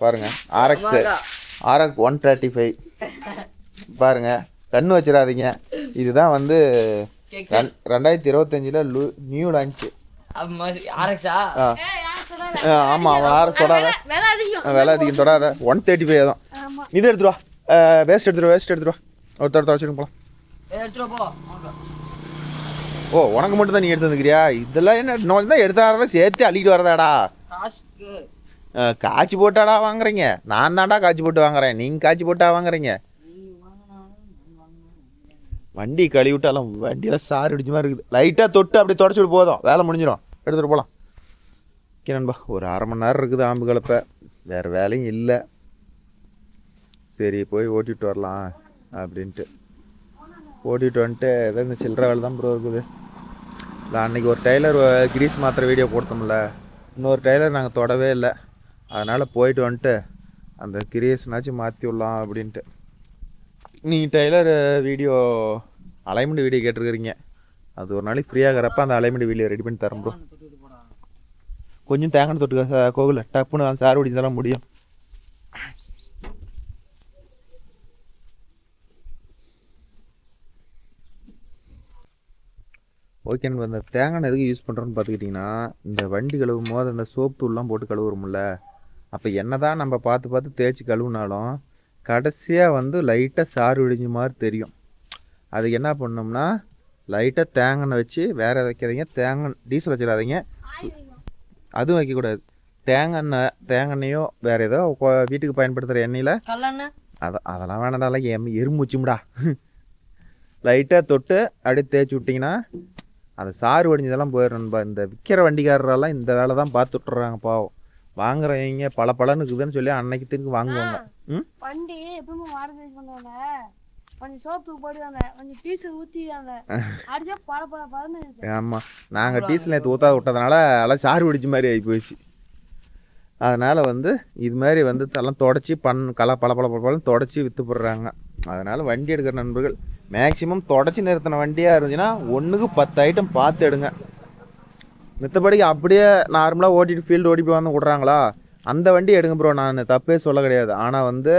பாருங்க ஆர்எக்ஸ் 135 பாருங்க, கண்ணு வச்சிடாதீங்க. இதுதான் வந்து 2025 நியூ லான்ச்சு. ஆமாம், அவன் ஆர்எக்ஸ் தொடாத, விலை அதிகம் தொடாத. 135 தான். இது எடுத்துருவா, வேஸ்ட் எடுத்துருவா. ஒருத்தர் வச்சுருங்க போகலாம். ஓ, உனக்கு மட்டும் தான் நீ எடுத்து வந்துக்கிறியா? இதெல்லாம் என்ன நோய் தான் எடுத்தாரதான் சேர்த்து அள்ளிட்டு வரதாடா. காய்ச்சி போட்டாடா வாங்குறீங்க? நான் தான்டா காய்ச்சி போட்டு வாங்குறேன், நீங்கள் காய்ச்சி போட்டா வாங்குறீங்க? வண்டி கழுவி விட்டாலும் வண்டியெல்லாம் சாறு அடிச்ச மாதிரி இருக்குது. லைட்டாக தொட்டு அப்படியே தொடச்சி விட்டு போதும், வேலை முடிஞ்சிடும். எடுத்துகிட்டு போகலாம். ஓகே நண்பா, ஒரு அரை மணி நேரம் இருக்குது ஆம்பு கலப்பை, வேறு வேலையும் இல்லை. சரி போய் ஓட்டிகிட்டு வரலாம் அப்படின்ட்டு ஓட்டிகிட்டு வந்துட்டு எதாவது இந்த சில்லற வேலை தான் ப்ரோ இருக்குது. இல்லை, அன்றைக்கி ஒரு டெய்லர் கிரீஸ் மாத்திர வீடியோ போட்டோம்ல, இன்னொரு டெய்லர் நாங்கள் தொடவே இல்லை. அதனால் போயிட்டு வந்துட்டு அந்த கிரீஸ்னாச்சும் மாற்றி விடலாம் அப்படின்ட்டு. நீங்கள் டெய்லர் வீடியோ அலைன்மெண்ட் வீடியோ கேட்டிருக்கிறீங்க, அது ஒரு நாளைக்கு ஃப்ரீயாகிறப்ப அந்த அலைன்மெண்ட் வீடியோ ரெடி பண்ணி தரோம் ப்ரோ. கொஞ்சம் தேங்காய் தொட்டுக்க கோவில் டப்புன்னு அந்த சாறு பிடிச்சதெல்லாம் முடியும். ஓகே, நம்ம அந்த தேங்காய் எதுக்கு யூஸ் பண்ணுறோன்னு பார்த்துக்கிட்டிங்கன்னா, இந்த வண்டி கழுவும் போது அந்த சோப்பு தூள்லாம் போட்டு கழுவுறோம்ல, அப்போ என்ன தான் நம்ம பார்த்து தேய்ச்சி கழுவுனாலும் கடைசியாக வந்து லைட்டாக சாறு விடிஞ்ச மாதிரி தெரியும். அதுக்கு என்ன பண்ணோம்னா, லைட்டாக தேங்காய் வச்சு வேறு வைக்காதீங்க, டீசல் வச்சிடாதீங்க, அதுவும் வைக்கக்கூடாது. தேங்காய்யோ வேறு ஏதோ வீட்டுக்கு பயன்படுத்துகிற எண்ணெயில் அதெல்லாம் வேணாடால, எறும்பு வச்சும்டா. லைட்டாக தொட்டு அப்படியே தேய்ச்சி விட்டிங்கன்னா அந்த சாறு வடிஞ்சதெல்லாம் போயிடணும்பா. இந்த விற்கிற வண்டிக்காரரெல்லாம் இந்த வேலை தான் பார்த்து விட்டுறாங்க பாவம். வாங்குறவங்க பல பலன்னு இருக்குதுன்னு சொல்லி அன்னைக்கு திரும்பி வாங்குவாங்க. வண்டி எப்பவுமே வாடகை பண்ணுவாங்க, கொஞ்சம் சோப்பு போடுவாங்க, கொஞ்சம் டீசல் ஊற்றிவாங்க, அப்படியே பல பலன்னு. ஆமாம், நாங்கள் டீசல் நேற்று ஊற்றாத விட்டதுனால எல்லாம் சாறு பிடிச்ச மாதிரி ஆகி போயிடுச்சு. அதனால் வந்து இது மாதிரி வந்து எல்லாம் தொடச்சி பல பலன்னு தொடச்சி விற்று போடுறாங்க. அதனால் வண்டி எடுக்கிற நண்பர்கள் மேக்ஸிமம் தொடச்சி நிறுத்தின வண்டியாக இருந்துச்சுன்னா 1க்கு 10 ஐட்டம் பார்த்து எடுங்க. மித்தபடிக்கு அப்படியே நார்மலாக ஓட்டிட்டு ஃபீல்டு ஓட்டிட்டு வந்து விட்றாங்களா, அந்த வண்டி எடுங்க ப்ரோ, நான் தப்பே சொல்ல கிடையாது. ஆனால் வந்து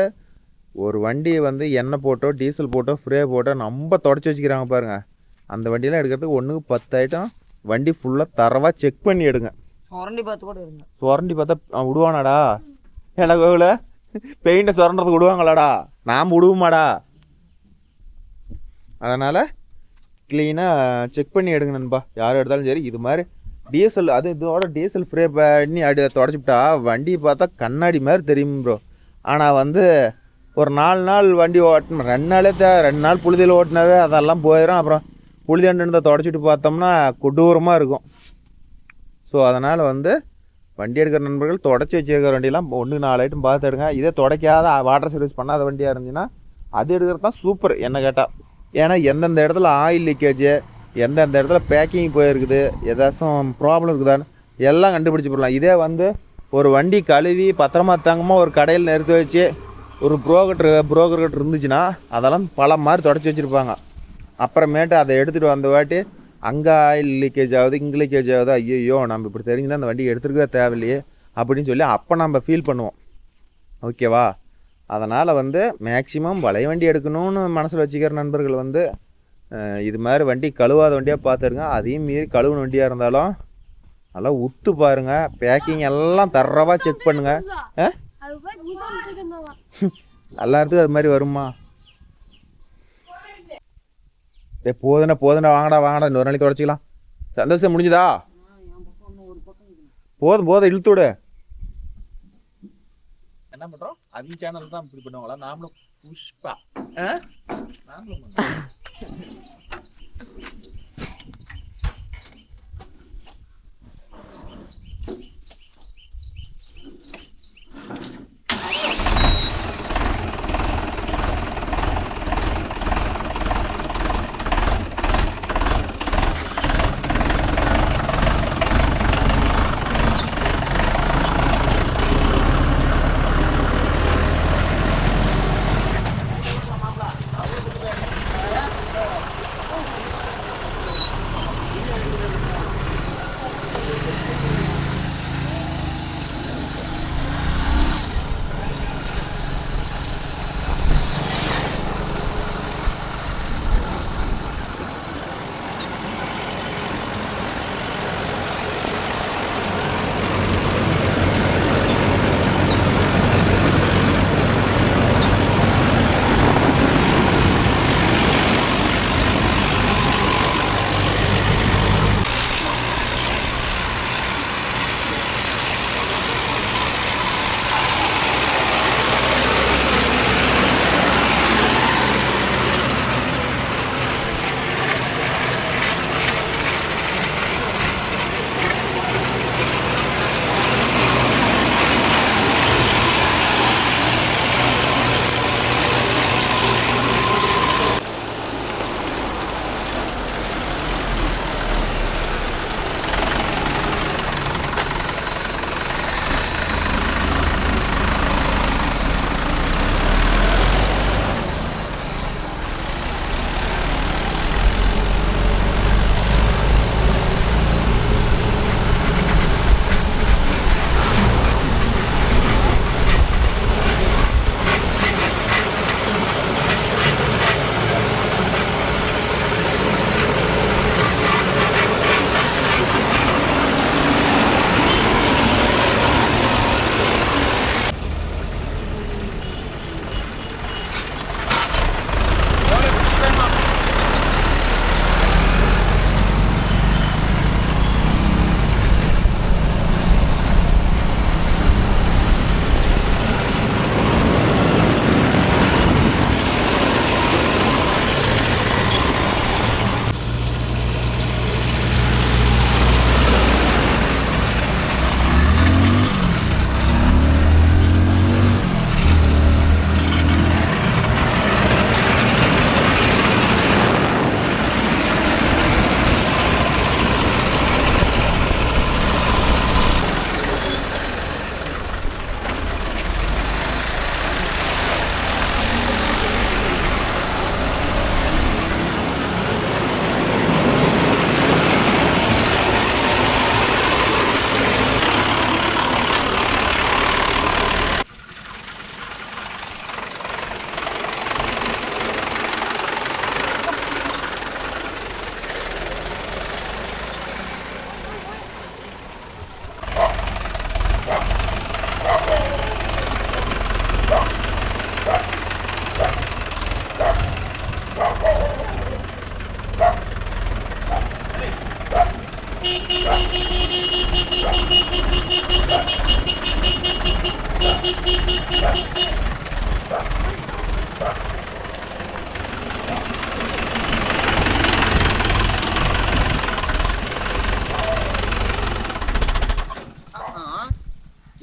ஒரு வண்டி வந்து எண்ணெய் போட்டோ டீசல் போட்டோ ஃப்ரே போட்டோ நம்ம தொடச்சி வச்சுக்கிறாங்க பாருங்கள், அந்த வண்டியெல்லாம் எடுக்கிறதுக்கு 1க்கு 10 ஐட்டம் வண்டி ஃபுல்லாக தரவாக செக் பண்ணி எடுங்க. சுரண்டி பார்த்தா விடுவானாடா? ஏடா கோவில பெயிண்டை சுரண்டதுக்கு விடுவாங்களாடா? நாம் விடுவோமாடா? அதனால் க்ளீனாக செக் பண்ணி எடுங்க நண்பா, யார் எடுத்தாலும் சரி. இது மாதிரி டீசல், அது இதோட டீசல் ஃப்ரே பண்ணி தொடச்சிவிட்டா வண்டி பார்த்தா கண்ணாடி மாதிரி தெரியும் ப்ரோ. ஆனால் வந்து ஒரு 4 நாள் வண்டி ஓட்டணும், 2 நாள் புழுதியில் ஓட்டினாவே அதெல்லாம் போயிடும். அப்புறம் புழுதி அண்டு தொடச்சிட்டு பார்த்தோம்னா கொடூரமாக இருக்கும். ஸோ அதனால் வந்து வண்டி எடுக்கிற நண்பர்கள் தொடச்சி வச்சுருக்கிற வண்டியெல்லாம் 1க்கு 4 ஐட்டம் பார்த்து எடுங்க. இதே துடைக்காத வாட்டர் சர்வீஸ் பண்ணாத வண்டியாக இருந்துச்சுன்னா அது எடுக்கிறது தான் சூப்பர் என்ன கேட்டால். ஏன்னா எந்தெந்த இடத்துல ஆயில் லீக்கேஜு, எந்தெந்த இடத்துல பேக்கிங் போயிருக்குது, ஏதாச்சும் ப்ராப்ளம் இருக்குதான்னு எல்லாம் கண்டுபிடிச்சி போடலாம். இதே வந்து ஒரு வண்டி கழுவி பத்திரமா தாங்கமாக ஒரு கடையில் நிறுத்தி வச்சு ஒரு புரோக்கர்கிட்ட இருந்துச்சுன்னா அதெல்லாம் பல மாதிரி தொடச்சி வச்சுருப்பாங்க. அப்புறமேட்டு அதை எடுத்துகிட்டு வந்த வாட்டி அங்கே ஆயில் லீக்கேஜ் ஆகுது, இங்கே லீக்கேஜ் ஆகுது, ஐயோ நம்ம இப்படி தெரிஞ்சுதான் அந்த வண்டி எடுத்துருக்கவே தேவையில்லையே அப்படின்னு சொல்லி அப்போ நம்ம ஃபீல் பண்ணுவோம். ஓகேவா? அதனால் வந்து மேக்ஸிமம் வளைய வண்டி எடுக்கணும்னு மனசில் வச்சுக்கிற நண்பர்கள் வந்து இது மாதிரி வண்டி கழுவாத வண்டியாக பார்த்துருங்க. அதையும் மீறி கழுவுன வண்டியாக இருந்தாலும் நல்லா உத்து பாருங்கள், பேக்கிங் எல்லாம் தரவா செக் பண்ணுங்கள். எல்லாத்துக்கும் அது மாதிரி வருமா? போதுண்டா வாங்கடா இன்னொரு நாளைக்கு தொடச்சிக்கலாம். சந்தோஷம் முடிஞ்சுதா? போதும் இழுத்து விடு. என்ன பண்ணுறோம்? அவங்க சேனல் தான் இப்படி பண்ணுவாங்களா? நாமளும் புஷ்பா நாமளும்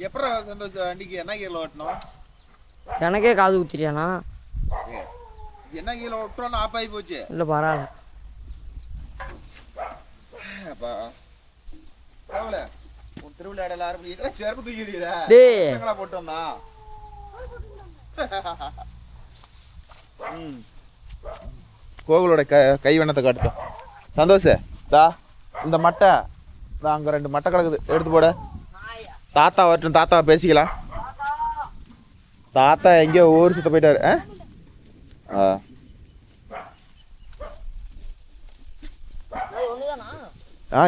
எப்படா சந்தோஷம் வண்டிக்கு என்ன கீழே ஓட்டணும்? எனக்கே காது குத்திரியாண்ணா? என்ன கீழே ஓட்டுறோன்னு ஆப் ஆகி போச்சு. இல்லை பரவாயில்ல. அப்பா எவ்வளோ உன் திருவிழாடல ஆரம்பிக்கிறா செருப்பு தூக்கிறீரா? எங்களா போட்டு வந்தா? கோகுலோட கை வண்ணத்தை காட்டுட்டோம். சந்தோஷ் தா இந்த மட்டை அங்கே 2 மட்டை கிடக்குது, எடுத்து போட. தாத்தா வரட்டும், தாத்தா பேசிக்கலாம். தாத்தா எங்கேயோ ஊர் சுத்த போயிட்டாரு.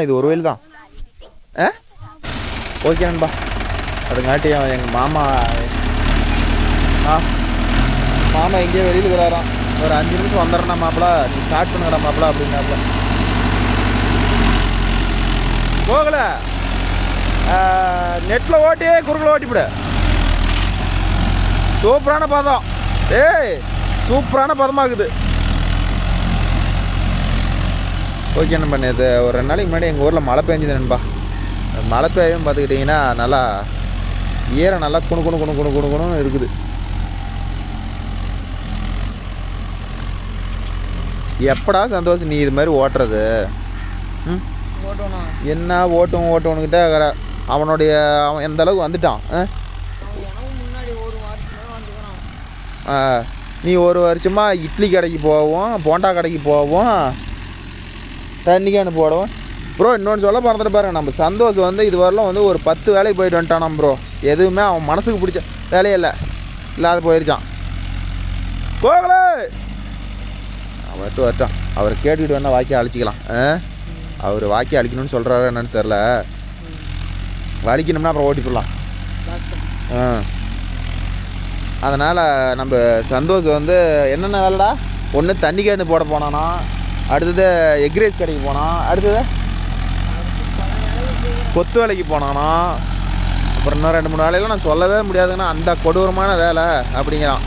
இது ஒரு வயல் தான். ஓகே நண்பா. அதுங்காட்டியும் எங்கள் மாமா மாமா எங்கேயோ வெளியில் இருக்கிறாராம். ஒரு 5 நிமிஷம் வந்துடுறா மாப்பிள, நீ ஸ்டார்ட் பண்ணுங்கடா மாப்பிள அப்படின்னாப்புல. போகல நெட்டில் ஓட்டி குறுக்கில் ஓட்டிவிடு. சூப்பரான பதம். சூப்பரான பதமாகுது. ஓகே நண்பா. இது ஒரு 2 நாளைக்கு முன்னாடி எங்கள் ஊரில் மழை பெஞ்சுது நண்பா. மழை பெய்யும் பார்த்துக்கிட்டிங்கன்னா நல்லா ஈரம் நல்லா குணு குணு குணு குணு குணு குணுன்னு இருக்குது. எப்படா சந்தோஷம் நீ இது மாதிரி ஓட்டுறது? என்ன ஓட்டுவனுக்கிட்ட அவனுடைய அவன் எந்த அளவுக்கு வந்துட்டான். நீ ஒரு வருஷமாக இட்லி கடைக்கு போவோம், போண்டா கடைக்கு போவோம், தண்ணி கேனு போடுவோம். ப்ரோ இன்னொன்று சொல்ல மறந்துட்டு பாருங்க, நம்ம சந்தோஷம் வந்து இது வரலாம் வந்து ஒரு 10 வேலைக்கு போயிட்டு வந்துட்டானாம் ப்ரோ. எதுவுமே அவன் மனசுக்கு பிடிச்ச வேலையே இல்லாத போயிருச்சான். கோகலே அவர்கிட்ட வரட்டான். அவர் கேட்டுக்கிட்டு வேணால் வாக்கியம் அழிச்சிக்கலாம். அவர் வாக்கியம் அழிக்கணும்னு சொல்கிறாரு என்னன்னு தெரில. வலிக்கணும்னா அப்புறம் ஓட்டி போடலாம். அதனால் நம்ம சந்தோஷம் வந்து என்னென்ன வேலைடா, ஒன்று தண்ணி கேன்னு போட போனானா, அடுத்தது எக்ரேஸ் கடைக்கு போனான், அடுத்தது கொத்து வேலைக்கு போனானா, அப்புறம் இன்னும் 2-3 வேலையெல்லாம் நான் சொல்லவே முடியாதுங்கன்னா அந்த கொடூரமான வேலை அப்படிங்கிறான்.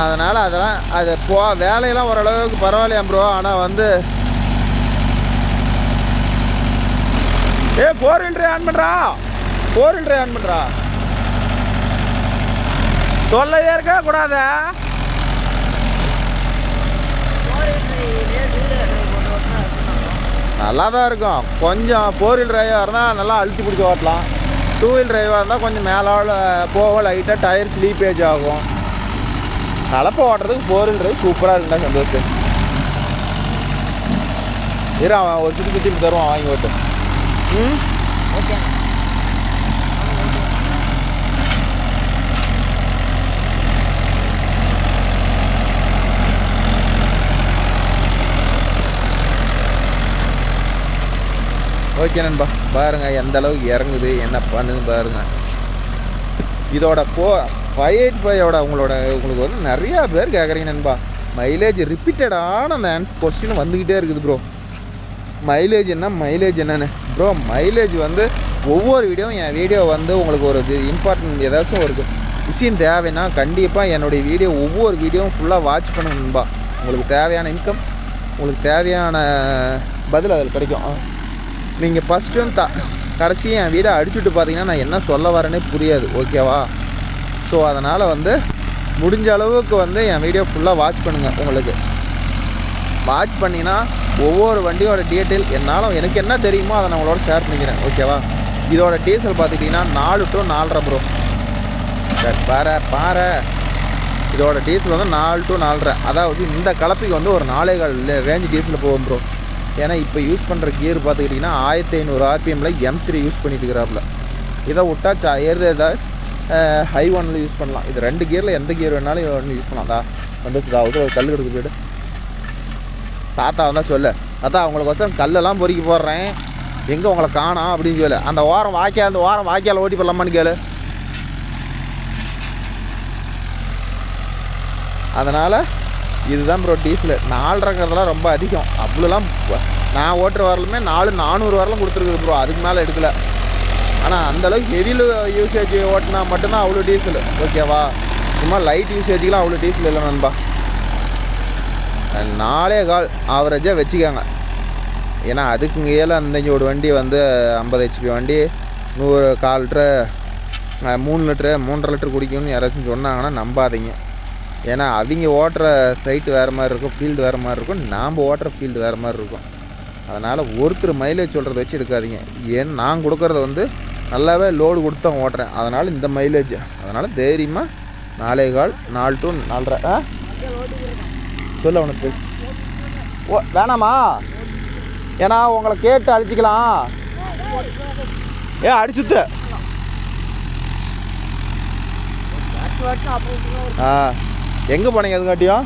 அதனால் அதெல்லாம் அது வேலையெல்லாம் ஓரளவுக்கு பரவாயில்லையா ப்ரோ. ஆனால் வந்து 4 வீலர் ஆன் பண்ணுறா, 4 வீலர் ஆன் பண்ணுறா. சொல்லையே இருக்க கூடாத. நல்லா தான் இருக்கும். கொஞ்சம் 4 வீலர் டிரைவாக இருந்தால் நல்லா அழுத்தி பிடிச்சி ஓட்டலாம். 2 வீலர் டிரைவாக இருந்தால் கொஞ்சம் மேலால் போக லைட்டாக டயர் ஸ்லீப்பேஜ் ஆகும். கலப்பை ஓட்டுறதுக்கு 4 வீலர் டிரைவ் சூப்பராக இருக்குண்டா சந்தோஷம். அவன் ஒரு சுற்றி தருவான், வாங்கி ஓட்டு. ஓகே ஓகே நண்பா. பாருங்கள் எந்த அளவுக்கு இறங்குது, என்ன பண்ணுது பாருங்கள். இதோட 585 உங்களுக்கு வந்து நிறையா பேர் கேட்குறீங்க நண்பா. மைலேஜ் ரிப்பீட்டடான அந்த கொஸ்டின் வந்துக்கிட்டே இருக்குது ப்ரோ. மைலேஜ் என்னென்னு ப்ரோ. மைலேஜ் வந்து ஒவ்வொரு வீடியோவும் என் வீடியோ வந்து உங்களுக்கு ஒரு இம்பார்ட்டன்ட் ஏதாச்சும் ஒரு விஷயம் தேவைன்னா கண்டிப்பாக என்னுடைய வீடியோ ஒவ்வொரு வீடியோவும் ஃபுல்லாக வாட்ச் பண்ணுங்க நண்பா. உங்களுக்கு தேவையான இன்கம், உங்களுக்கு தேவையான பதில் அதில் கிடைக்கும். நீங்கள் ஃபஸ்ட்டு கடைசி என் வீடியோ அடிச்சுட்டு பார்த்தீங்கன்னா நான் என்ன சொல்ல வரேன்னே புரியாது. ஓகேவா? ஸோ அதனால் வந்து முடிஞ்ச அளவுக்கு வந்து என் வீடியோ ஃபுல்லாக வாட்ச் பண்ணுங்கள். உங்களுக்கு வாட்ச் பண்ணிங்கன்னா ஒவ்வொரு வண்டியோட டீட்டெயில் எனக்கு என்ன தெரியுமோ அதை நான் உங்களோட ஷேர் பண்ணிக்கிறேன். ஓகேவா? இதோட டீசல் பார்த்துக்கிட்டிங்கன்னா 4 to 4.5 ப்ரோ. சரி பாரு இதோட டீசல் வந்து 4 to 4.5. அதாவது இந்த கலப்பைக்கு வந்து ஒரு 4.25 ரேஞ்சு டீசலில் போகும் ப்ரோ. ஏன்னா இப்போ யூஸ் பண்ணுற கியர் பார்த்துக்கிட்டிங்கன்னா 1500 RPMல M3 யூஸ் பண்ணிட்டு இருக்கிறாப்புல. இதை விட்டா ஏதாவது ஹை ஒன்னில் யூஸ் பண்ணலாம். இது 2 கியரில் எந்த கியர் வேணாலும் ஒன்று யூஸ் பண்ணலாம். தான் வந்து ஒரு கல் எடுத்து போய்ட்டு தாத்தா வந்தால் சொல்ல, தாத்தா அவங்களுக்கு வச்சு கல்லெல்லாம் பொறுக்கி போடுறேன், எங்கே உங்களை காணோம் அப்படின்னு சொல்லு. அந்த ஓரம் வாய்க்கால் ஓட்டி போடலாமான்னு கேளு. அதனால் இதுதான் ப்ரோ டீசலு. 4.5 ரொம்ப அதிகம். அவ்வளோலாம் நான் ஓட்டுற வரலுமே 400 வரலாம் கொடுத்துருக்குது ப்ரோ. அதுக்கு மேலே எடுக்கலை. ஆனால் அந்தளவுக்கு ஹெவியில் யூசேஜ் ஓட்டினா மட்டும்தான் அவ்வளோ டீசல், ஓகேவா? சும்மா லைட் யூசேஜுக்கெலாம் அவ்வளோ டீசல் இல்லை நண்பா. 4.25 ஆவரேஜாக வச்சுக்காங்க. ஏன்னா அதுக்கு மேலே அந்த ஒரு வண்டி வந்து 50 HP வண்டி 100 லிட்டரு 3 லிட்டரு 3.5 லிட்டர் குடிக்கும்னு யாராச்சும் சொன்னாங்கன்னா நம்பாதீங்க. ஏன்னா அவங்க ஓட்டுற சைட்டு வேறு மாதிரி இருக்கும், ஃபீல்டு வேறு மாதிரி இருக்கும், நாம் ஓட்டுற ஃபீல்டு வேறு மாதிரி இருக்கும். அதனால் ஒருத்தர் மைலேஜ் சொல்கிறத வச்சு எடுக்காதீங்க. ஏன் நான் கொடுக்குறத வந்து நல்லாவே லோடு கொடுத்து தான் ஓட்டுறேன், அதனால் இந்த மைலேஜ். அதனால் தைரியமாக 4.25 4 to 4.5 சொல்ல உனக்கு. ஓ வேணாமா? ஏன்னா உங்களை கேட்டு அடிச்சுக்கலாம். அடிச்சுட்டு எங்கே போனீங்க? அதுக்காட்டியும்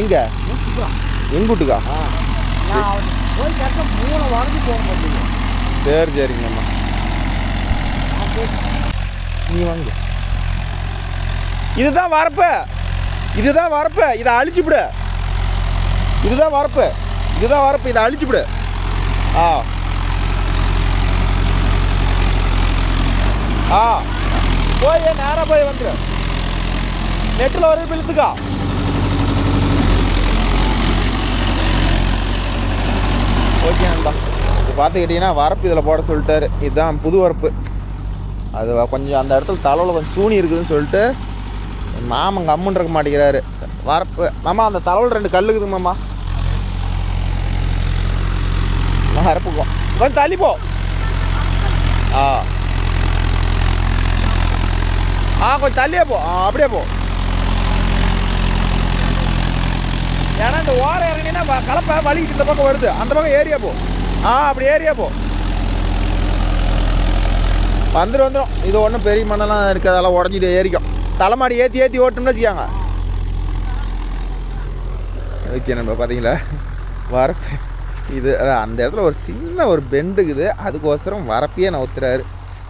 எங்கே எங்கூட்டுக்கா? சரி சரிங்கம்மா, நீ வாங்க. இதுதான் வரப்பு, இதுதான் வரப்பு, இதை அழிச்சுவிடு. இதுதான் வரப்பு, இதுதான் வரப்பு, இதை அழிச்சுவிடு. போய் நேராக போய் வந்துடு. நெட்டில் ஒரு பிழுத்துக்கா. ஓகே நண்பா, இது பார்த்துக்கிட்டிங்கன்னா வரப்பு இதில் போட சொல்லிட்டாரு. இதுதான் புது வரப்பு. அது கொஞ்சம் அந்த இடத்துல தலைவில் கொஞ்சம் சூனி இருக்குதுன்னு சொல்லிட்டு மாமன் கம்முன்னு இருக்க மாட்டேங்கிறாரு. வரப்பு மாமா அந்த தலைவில் 2 கல் இருக்குதுங்க மாமா. வரப்புக்கும் கொஞ்சம் தள்ளிப்போ. கொஞ்சம் தள்ளியே போ. அப்படியே போ. ஏன்னா இந்த ஓரம் இறங்கினா கலப்பை வலிக்கிட்டு இந்த பக்கம் வருது, அந்த பக்கம் ஏரியா போ. அப்படி ஏரியா போ. வந்துடும். இது ஒன்றும் பெரிய மண்ணெல்லாம் இருக்குது, அதெல்லாம் உடஞ்சிட்டு ஏறிக்கும். தலைமாடி ஏற்றி ஓட்டணும்னு வச்சுக்காங்க. ஓகே நண்பா, பார்த்தீங்களா வரப்பு இது. அந்த இடத்துல ஒரு சின்ன ஒரு பெண்டுக்குது, அதுக்கோசரம் வரப்பையே நவுத்துறாரு.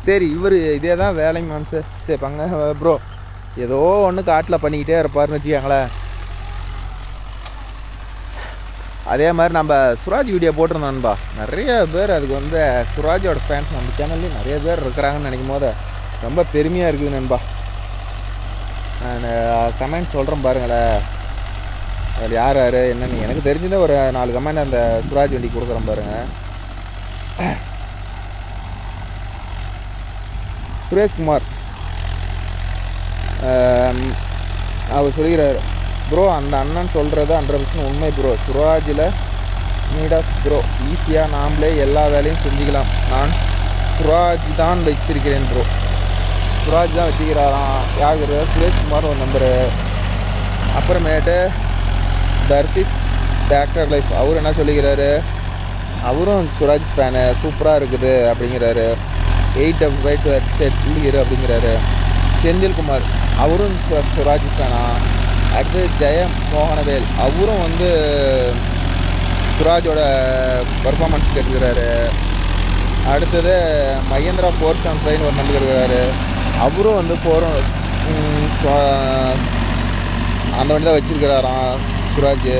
சரி இவர் இதே தான் வேலைங்க மாம்சு. சரி பங்க ப்ரோ, ஏதோ ஒன்று காட்டில் பண்ணிக்கிட்டே இருப்பாருன்னு வச்சுக்காங்களேன். அதே மாதிரி நம்ம சுராஜ் வீடியோ போட்டிருந்தோன்பா, நிறைய பேர் அதுக்கு வந்து சுராஜோட ஃபேன்ஸ் நம்ம சேனல்லையும் நிறைய பேர் இருக்கிறாங்கன்னு நினைக்கும் போது ரொம்ப பெருமையாக இருக்குது நண்பா. நான் கமெண்ட் சொல்கிறேன் பாருங்களேன், அதில் யார் யார் என்னன்னு எனக்கு தெரிஞ்சதே ஒரு 4 கமெண்ட் அந்த சுராஜ் வண்டி கொடுக்குறேன் பாருங்கள். சுரேஷ்குமார் அவர் சொல்கிறார், ப்ரோ அந்த அண்ணன் சொல்கிறது 100% உண்மை ப்ரோ. சுராஜில் நீடாஸ் ப்ரோ, ஈஸியாக நாம்ளே எல்லா வேலையும் செஞ்சுக்கலாம். நான் சுராஜ் தான் வச்சிருக்கிறேன் ப்ரோ. சுராஜ் தான் வச்சுக்கிறாராம். யார்? சுரேஷ்குமார் ஒரு நம்பரு. அப்புறமேட்டு தர்ஷித் டாக்டர் லைஃப், அவர் என்ன சொல்லிக்கிறாரு, அவரும் சுராஜ் ஃபேனு, சூப்பராக இருக்குது அப்படிங்கிறாரு. 8 செட் உள்ளிரு அப்படிங்கிறாரு. செந்தில்குமார் அவரும் சுராஜ் ஃபேனா. அடுத்து ஜெயம் மோகனவேல், அவரும் வந்து சுராஜோட பர்ஃபார்மன்ஸ் கேட்டுக்கிறாரு. அடுத்தது மகேந்திரா 475 ஒரு நம்பர் இருக்கிறாரு, அவரும் வந்து அந்த வண்டி தான் வச்சுருக்கிறாராம் சுராஜ்.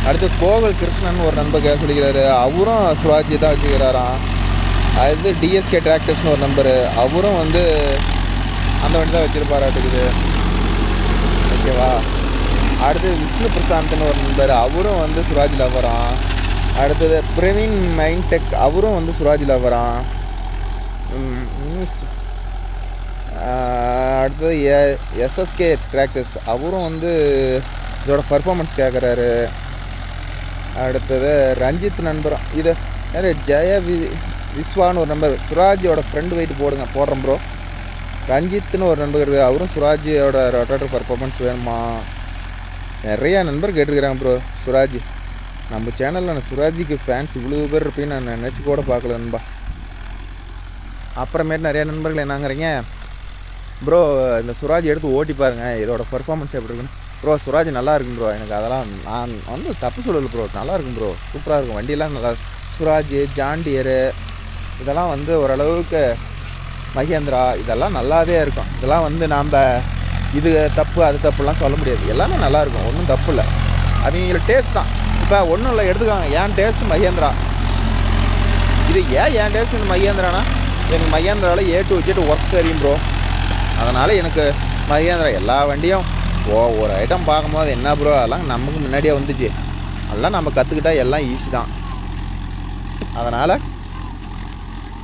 அடுத்து கோவில் கிருஷ்ணன் ஒரு நண்பர் சொல்லிக்கிறாரு, அவரும் சுராஜ் தான் வச்சுக்கிறாராம். அடுத்து டிஎஸ்கே டிராக்டர்ஸ்னு ஒரு நம்பரு, அவரும் வந்து அந்த வண்டி தான் வச்சுருப்பாராட்டுக்குது, ஓகேவா. அடுத்து விஷ்ணு பிரசாந்த்னு ஒரு நண்பர், அவரும் வந்து சுராஜில் வரான். அடுத்தது பிரவீன் மைன்டெக், அவரும் வந்து சுராஜில் வரான். அடுத்தது எஸ்எஸ்கே டிராக்டர்ஸ், அவரும் வந்து இதோட பர்ஃபார்மன்ஸ் கேட்குறாரு. அடுத்தது ரஞ்சித் நண்பரும், இது ஜெய விஸ்வான்னு ஒரு நம்பர், சுராஜோட ஃப்ரெண்டு வெயிட் போடுறேன் ப்ரோ. ரஞ்சித்னு ஒரு நண்பர் இருக்குது, அவரும் சுராஜோட ரொட்டேட்டர் பர்ஃபார்மன்ஸ் வேணுமா. நிறையா நண்பர் கேட்டுருக்குறாங்க ப்ரோ சுராஜ். நம்ம சேனலில் சுராஜிக்கு ஃபேன்ஸ் இவ்வளோ பேர் இருப்பேன்னு நான் நினச்சி கூட பார்க்கல நண்பா. அப்புறமேட்டு நிறையா நண்பர்கள் என்னங்கிறீங்க, ப்ரோ இந்த சுராஜ் எடுத்து ஓட்டி பாருங்கள், இதோட பர்ஃபார்மன்ஸ் எப்படி இருக்குன்னு. ப்ரோ சுராஜ் நல்லா இருக்கும் ப்ரோ, எனக்கு அதெல்லாம் நான் வந்து தப்பு சொல்லலை ப்ரோ, நல்லா இருக்கும் ப்ரோ, சூப்பராக இருக்கும் வண்டியெல்லாம் நல்லா. சுராஜ் ஜாண்டியரு இதெல்லாம் வந்து ஓரளவுக்கு, மகேந்திரா இதெல்லாம் நல்லாவே இருக்கும். இதெல்லாம் வந்து நாம் இது தப்பு அது தப்புலாம் சொல்ல முடியாது, எல்லாமே நல்லாயிருக்கும், ஒன்றும் தப்பு இல்லை. அவங்களோட டேஸ்ட் தான். இப்போ ஒன்றும் இல்லை, எடுத்துக்காங்க என் டேஸ்ட்டு மகேந்திரா. இது ஏன் டேஸ்ட்டு மகேந்திரானா, எனக்கு மகேந்திராவில் A to Z ஒர்க் தெரியும் ப்ரோ. அதனால் எனக்கு மகேந்திரா எல்லா வண்டியும் ஒரு ஐட்டம் பார்க்கும்போது என்ன ப்ரோ அதெல்லாம் நமக்கு முன்னாடியே வந்துச்சு, அதெல்லாம் நம்ம கற்றுக்கிட்டா எல்லாம் ஈஸி தான். அதனால்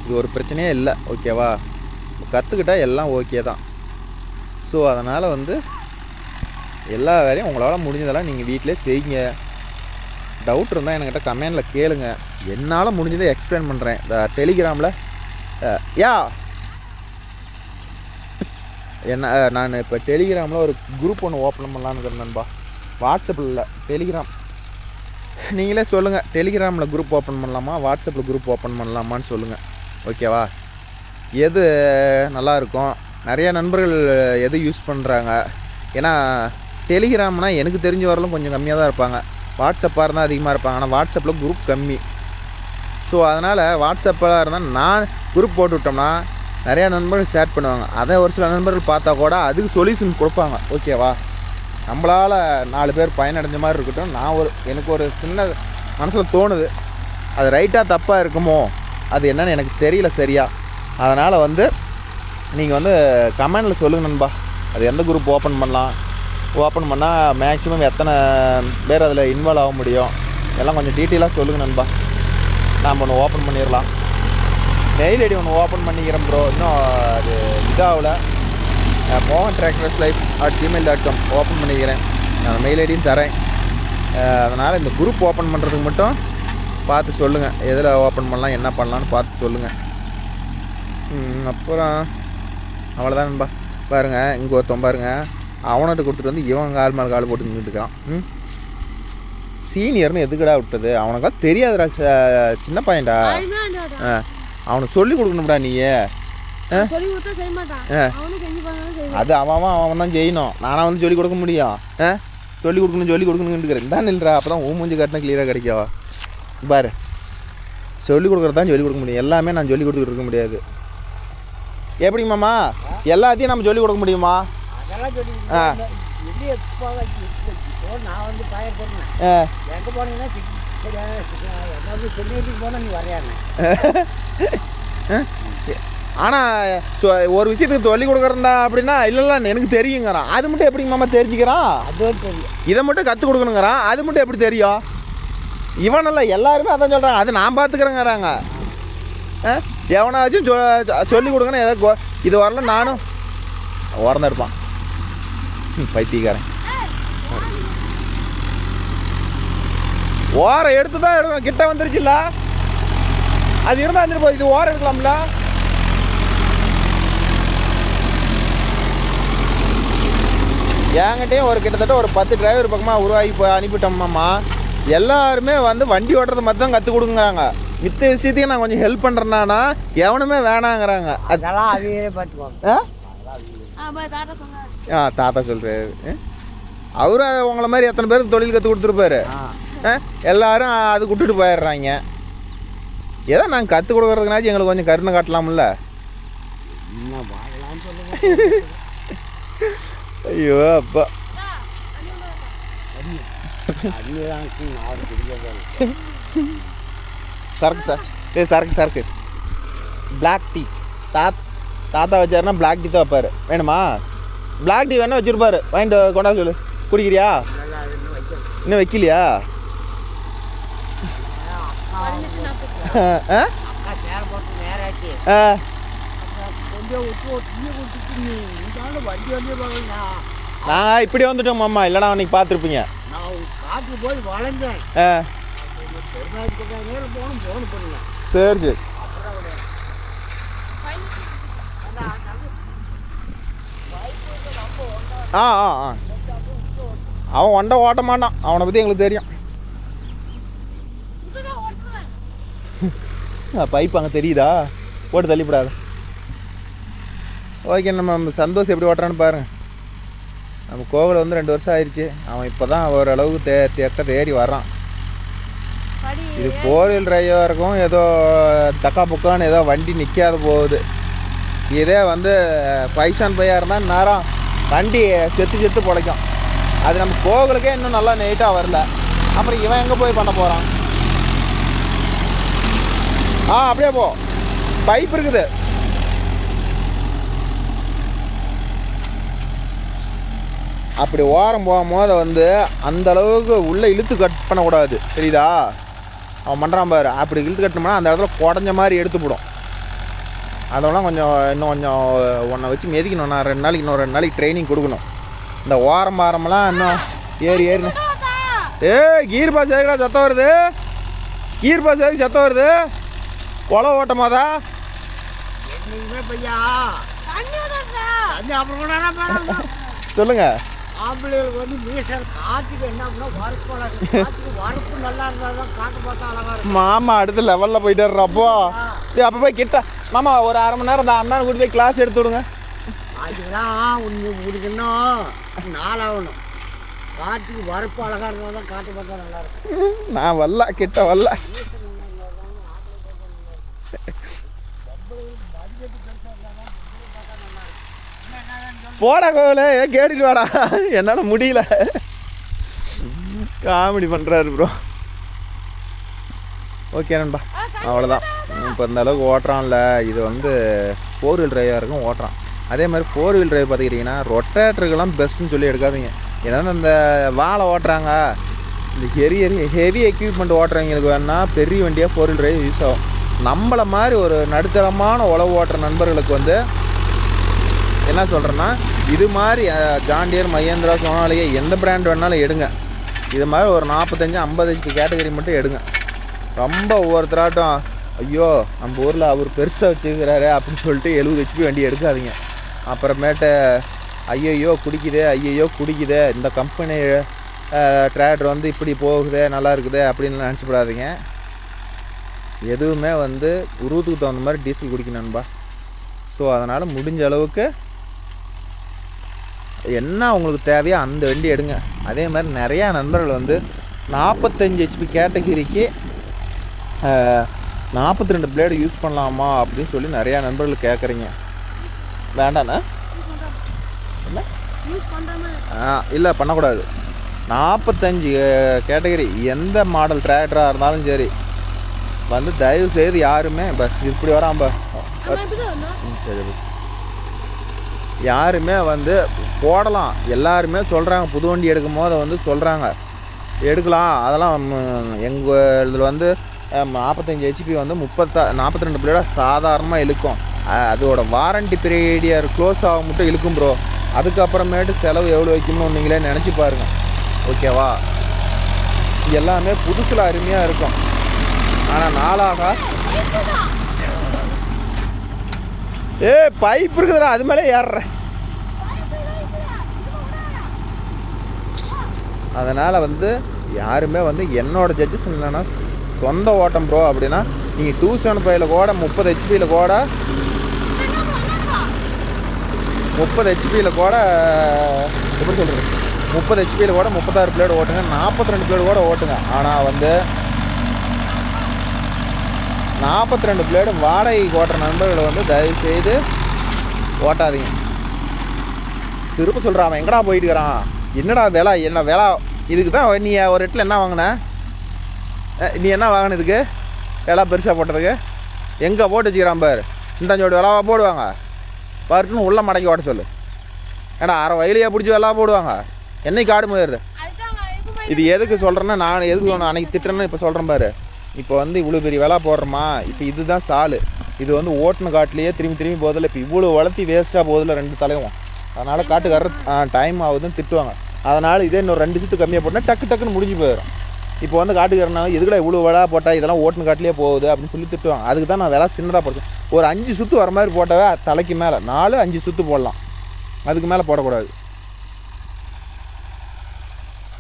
இது ஒரு பிரச்சனையே இல்லை, ஓகேவா? கற்றுக்கிட்டா எல்லாம் ஓகே தான். ஸோ அதனால் வந்து எல்லா வேலையும் உங்களால் முடிஞ்சதெல்லாம் நீங்கள் வீட்டிலே செய்யுங்க. டவுட் இருந்தால் என்கிட்ட கமெண்டில் கேளுங்க, என்னால் முடிஞ்சதை எக்ஸ்பிளைன் பண்ணுறேன். இந்த டெலிகிராமில் நான் இப்போ டெலிகிராமில் ஒரு குரூப் ஒன்று ஓப்பன் பண்ணலான்னு இருக்கிறேன் நண்பா. வாட்ஸ்அப்பில் இல்லை, டெலிகிராம். நீங்களே சொல்லுங்கள், டெலிகிராமில் குரூப் ஓப்பன் பண்ணலாமா, வாட்ஸ்அப்பில் குரூப் ஓப்பன் பண்ணலாமான்னு சொல்லுங்கள், ஓகேவா? எது நல்லாயிருக்கும்? நிறையா நண்பர்கள் எது யூஸ் பண்ணுறாங்க? ஏன்னா டெலிகிராம்னால் எனக்கு தெரிஞ்ச வரலும் கொஞ்சம் கம்மியாக தான் இருப்பாங்க, வாட்ஸ்அப்பாக இருந்தால் அதிகமாக இருப்பாங்க. ஆனால் வாட்ஸ்அப்பில் குரூப் கம்மி. ஸோ அதனால் வாட்ஸ்அப்பாக இருந்தால் நான் குரூப் போட்டு விட்டோம்னா நிறையா நண்பர்கள் ஷேர் பண்ணுவாங்க. அதை ஒரு சில நண்பர்கள் பார்த்தா கூட அதுக்கு சொல்யூஷன் கொடுப்பாங்க, ஓகேவா? நம்மளால் 4 பேர் பயனடைஞ்ச மாதிரி இருக்கட்டும். எனக்கு ஒரு சின்ன மனசில் தோணுது, அது ரைட்டாக தப்பாக இருக்குமோ அது என்னன்னு எனக்கு தெரியல சரியா. அதனால் வந்து நீங்கள் வந்து கமெண்டில் சொல்லுங்கள் நண்பா, அது எந்த குரூப் ஓப்பன் பண்ணலாம், ஓப்பன் பண்ணால் மேக்ஸிமம் எத்தனை பேர் அதில் இன்வால்வ் ஆக முடியும், எல்லாம் கொஞ்சம் டீட்டெயிலாக சொல்லுங்கள் நண்பா. நாம் ஒன்று ஓப்பன் பண்ணிடலாம். மெயில் ஐடி ஒன்று ஓப்பன் பண்ணிக்கிறேன் ப்ரோ, இன்னும் அது இதாகல. mohantractorslife@gmail.com ஓப்பன் பண்ணிக்கிறேன். நான் மெயில் ஐடியும் தரேன். அதனால் இந்த குரூப் ஓப்பன் பண்ணுறதுக்கு மட்டும் பார்த்து சொல்லுங்கள், எதில் ஓப்பன் பண்ணலாம் என்ன பண்ணலான்னு பார்த்து சொல்லுங்கள். அப்புறம் அவ்வளோதான் நண்பா. பாருங்கள், இங்கே ஒருத்தன் பாருங்கள், அவன்கிட்ட கொடுத்துட்டு வந்து இவன் கால் மேலே கால் போட்டு நின்றுட்டு இருக்கான். சீனியர்னு எதுக்கடா விட்டது? அவனுக்கா தெரியாதுடா, சின்ன பையன்டா. அவனுக்கு சொல்லி கொடுக்கணும்டா நீ. அது அவன் தான் செய்யணும், நானாக வந்து சொல்லி கொடுக்க முடியும்? சொல்லி கொடுக்கணுன்னு தான் இல்லைடா, அப்போ தான் மூஞ்சி காட்டினா கிளியராக கிடைக்கும். பாரு, சொல்லி கொடுக்குறது தான் சொல்லி கொடுக்க முடியும், எல்லாமே நான் சொல்லி கொடுத்துட்டு இருக்க முடியாது. எப்படி மாமா எல்லாத்தையும் நம்ம சொல்லி கொடுக்க முடியுமா? நான் வந்து பயிர் போடுறேன், எங்கே போனீங்கன்னா போனால் நீ வரையாங்க. ஆனால் ஒரு விஷயத்துக்கு சொல்லி கொடுக்குறா அப்படின்னா இல்லை எனக்கு தெரியுங்கிறான். அது மட்டும் எப்படி மாமா தெரிஞ்சுக்கிறான்? அதுவும் தெரியும். இதை மட்டும் கற்றுக் கொடுக்கணுங்கிறான், அது மட்டும் எப்படி தெரியும்? இவனல்ல எல்லாருமே அதான் சொல்கிறாங்க, அது நான் பார்த்துக்கிறேங்கிறாங்க. எவனாச்சும் சொல்லி கொடுக்கணும், ஏதோ இது வரல நானும் ஓரந்தான் இருப்பான் பைத்தியக்காரன். ஓரம் எடுத்து தான் எடுக்கணும், கிட்ட வந்துருச்சுல்ல, அது இருந்தால் வந்துட்டு போய் இது ஓரம் எடுக்கலாம்ல. என்கிட்டையும் கிட்டத்தட்ட ஒரு 10 டிரைவர் பக்கமாக உருவாகி போய் அனுப்பிட்டோம்மாம்மா. எல்லாருமே வந்து வண்டி ஓட்டுறது மட்டும் தான் கற்றுக் கொடுக்குறாங்க, மித்த விஷயத்தையும் நான் கொஞ்சம் ஹெல்ப் பண்ணுறேன்னா எவனுமே வேணாங்கிறாங்க. அதெல்லாம் அவையே பார்த்துக்குவாங்க. தாத்தா சொல்கிறாரு, அவரு உங்களை மாதிரி எத்தனை பேருக்கு தொழில் கற்றுக் கொடுத்துருப்பாரு. எல்லாரும் அது விட்டுட்டு போயிடுறாங்க. ஏதோ நாங்கள் கற்றுக் கொடுக்குறதுக்குனாச்சும் எங்களுக்கு கொஞ்சம் கருணை காட்டலாம்ல. ஐயோ அப்பா, சரக்கு சார், சரக்கு பிளாக் டீ. தாத்தா வச்சாருன்னா பிளாக் டீ தான் வைப்பார். வேணுமா? பிளாக் டீ வேணா வச்சுருப்பாரு, வாங்கிட்டு கொண்டா சொல்லு. குடிக்கிறியா? இன்னும் வைக்கலையா? நான் இப்படி வந்துட்டோம் மாமா, இல்லைனா அன்னைக்கு பார்த்துருப்பீங்க. சரி சரி. அவன் ஒண்டை ஓட்ட மாட்டான், அவனை பற்றி எங்களுக்கு தெரியும். பைப் அங்கே தெரியுதா? போட்டு தள்ளிப்படாது. ஓகே, நம்ம சந்தோஷம் எப்படி ஓட்டுறான்னு பாருங்கள். நம்ம கோவில் வந்து 2 வருஷம் ஆயிடுச்சு, அவன் இப்போ தான் ஓரளவுக்கு தேறி வர்றான். இது 4-wheel டிரைவாக இருக்கும், ஏதோ தக்கா புக்கான்னு ஏதோ வண்டி நிற்காத போகுது. இதே வந்து 5 இருந்தால் நேரம் வண்டி செத்து பிழைக்கும். அது நம்ம கோவிலுக்கே இன்னும் நல்லா நீட்டாக வரல, அப்புறம் இவன் எங்கே போய் பண்ண போகிறான்? அப்படியே போ, பைப் இருக்குது. அப்படி ஓரம் போகும்போது வந்து அந்த அளவுக்கு உள்ளே இழுத்து கட் பண்ணக்கூடாது, தெரியுதா? அவன் பண்ணுறான் பாரு, அப்படி இழுத்து கட்டினோம்னா அந்த இடத்துல குடஞ்ச மாதிரி எடுத்து போடும். அதெல்லாம் கொஞ்சம் இன்னும் கொஞ்சம் ஒன்றை வச்சு மெதிக்கணும். நான் 2 நாளைக்கு இன்னும் 2 நாளைக்கு ட்ரைனிங் கொடுக்கணும். இந்த ஓரம்லாம் இன்னும் ஏறி கீர் பாஸ் எதுக்குடா சத்தம் வருது? கீர் பாஸ் எதுக்கு சத்தம் வருது? கொலை ஓட்டமாதா? சொல்லுங்க. ஆம்பளைகளுக்கு வந்து மீசல் காற்றுக்கு என்ன பண்ணா வரப்பு நல்லா இருந்தால் தான் காற்று பார்த்தா அழகா இருக்கும். மாமா அடுத்த லெவலில் போயிட்டு அப்போ அப்போ போய் கிட்ட மாமா ஒரு 1/2 மணி நேரம் அந்த கூட்டி போய் கிளாஸ் எடுத்து விடுங்க. அதுதான் உங்களுக்கு இன்னும் நாளாகணும். காற்றுக்கு வரப்பு அழகா இருந்தால் தான் காற்று பார்த்தா நல்லா இருக்கும். நான் வரல, கிட்ட வரல. போடா கோவில கேட்டுட்டு வாடா, என்னால் முடியல. காமெடி பண்ணுறாரு ப்ரோ. ஓகே நண்பா, அவ்வளோதான். இப்போ இந்த அளவுக்கு ஓட்டுறான்ல, இது வந்து 4 வீல் டிரைவாக இருக்கும் ஓட்டுறான். அதே மாதிரி 4 வீல் டிரைவ் பார்த்துக்கிட்டிங்கன்னா ரொட்டேட்டருக்கெல்லாம் பெஸ்ட்டுன்னு சொல்லி எடுக்காதீங்க. ஏன்னா இந்த வாழை ஓட்டுறாங்க, இந்த ஹெவி எக்யூப்மெண்ட் ஓட்டுறவங்களுக்கு வேணால் பெரிய வண்டியாக 4 வீல் டிரைவ் யூஸ் ஆகும். நம்மளை மாதிரி ஒரு நடுத்தரமான உழவு ஓட்டுற நண்பர்களுக்கு வந்து என்ன சொல்கிறேன்னா, இது மாதிரி ஜான் டியர், மஹேந்திரா, சோனாலியா எந்த பிராண்ட் வேணாலும் எடுங்க. இது மாதிரி ஒரு 45-50 HP கேட்டகரி மட்டும் எடுங்க. ரொம்ப ஒவ்வொருத்தராட்டம் ஐயோ நம்ம ஊரில் அவர் பெருசாக வச்சுக்கிறாரு அப்படின்னு சொல்லிட்டு 70 HP வண்டி எடுக்காதீங்க. அப்புறமேட்டு ஐயையோ குடிக்குதே இந்த கம்பெனி ட்ரேடர் வந்து இப்படி போகுதே நல்லா இருக்குதே அப்படின்னு நினச்சிப்படாதீங்க. எதுவுமே வந்து உருவத்துக்கு தகுந்த மாதிரி டீசல் குடிக்கணும் நண்பா. ஸோ அதனால் முடிஞ்ச அளவுக்கு என்ன உங்களுக்கு தேவையோ அந்த வண்டி எடுங்க. அதே மாதிரி நிறையா நண்பர்கள் வந்து 45 HP கேட்டகிரிக்கு 42 பிளேடு யூஸ் பண்ணலாமா அப்படின்னு சொல்லி நிறையா நண்பர்கள் கேட்குறீங்க. வேண்டாண்ணா என்ன இல்லை பண்ணக்கூடாது. 45 கேட்டகிரி எந்த மாடல் டிராக்டராக இருந்தாலும் சரி வந்து தயவு செய்து யாருமே இப்படி வராம்பா சரி யாருமே வந்து போடலாம். எல்லாருமே சொல்கிறாங்க புது வண்டி எடுக்கும் போது வந்து சொல்கிறாங்க எடுக்கலாம். அதெல்லாம் எங்கள் இதில் வந்து 45 HP வந்து 42 பிளேடாக சாதாரணமாக இழுக்கும். அதோட வாரண்டி பீரியட் க்ளோஸ் ஆக மட்டும் இழுக்கும் ப்ரோ. அதுக்கப்புறமேட்டு செலவு எவ்வளோ வைக்கணும்னு நீங்களே நினச்சி பாருங்கள். ஓகேவா? எல்லாமே புதுசில் அருமையாக இருக்கும். ஆனால் நாளாக பைப் இருக்குதுடா, அது மேலே ஏறுறேன். அதனால் வந்து யாருமே வந்து என்னோட ஜட்ஜஸ் இல்லைன்னா சொந்த ஓட்டம் ப்ரோ அப்படின்னா நீங்கள் 275 கூட 30 HP கூட 30 HP கூட எப்படி சொல்கிறது 30 HP கூட 36 பிளேடு ஓட்டுங்க, 42 பிளேடு கூட ஓட்டுங்க. ஆனால் வந்து 42 பிளேடு வாடகைக்கு ஓட்டுற நண்பர்களை வந்து தயவுசெய்து ஓட்டாதீங்க. திரும்ப சொல்கிறான் அவன் எங்கடா போயிட்டு இருக்கிறான், என்னடா விலை என்ன விலை இதுக்கு தான் நீ ஒரு இடத்துல என்ன வாங்கின, நீ என்ன வாங்கினதுக்கு விலை பெருசாக போட்டதுக்கு எங்கே போட்டு வச்சுக்கிறான் பாரு. இந்த ஜோடி விளாவா போடுவாங்க பாருன்னு உள்ள மடக்கி ஓட்ட சொல்லு. ஏன்னா அரை வயலையாக பிடிச்சி விளாவா போடுவாங்க. என்னைக்கு ஆடு போயிடுது. இது எதுக்கு சொல்கிறேன்னா நான் எதுக்கு அன்றைக்கி திட்டுறேன்னு இப்போ சொல்கிறேன் பாரு. இப்போ வந்து இவ்வளோ பெரிய விலை போடுறோமா, இப்போ இதுதான் சாலு. இது வந்து ஓட்டுன காட்டிலேயே திரும்பி போதில்லை. இப்போ இவ்வளோ வளர்த்தி வேஸ்ட்டாக போதில்லை 2 தலையும். அதனால் காட்டுக்கார டைம் ஆகுதுன்னு திட்டுவாங்க. அதனால் இதே இன்னொரு 2 சுற்று கம்மியாக போட்டால் டக்குன்னு முடிஞ்சு போயிடும். இப்போ வந்து காட்டுக்காரனா எதுக்குடா இவ்வளோ விலை போட்டால் இதெல்லாம் ஓட்டுன காட்டிலே போகுது அப்படின்னு சொல்லி திட்டுவாங்க. அதுக்கு தான் நான் விலை சின்னதாக போடுறேன். ஒரு 5 சுற்று வர மாதிரி போட்டாவே தலைக்கு மேலே 4-5 சுற்று போடலாம், அதுக்கு மேலே போடக்கூடாது.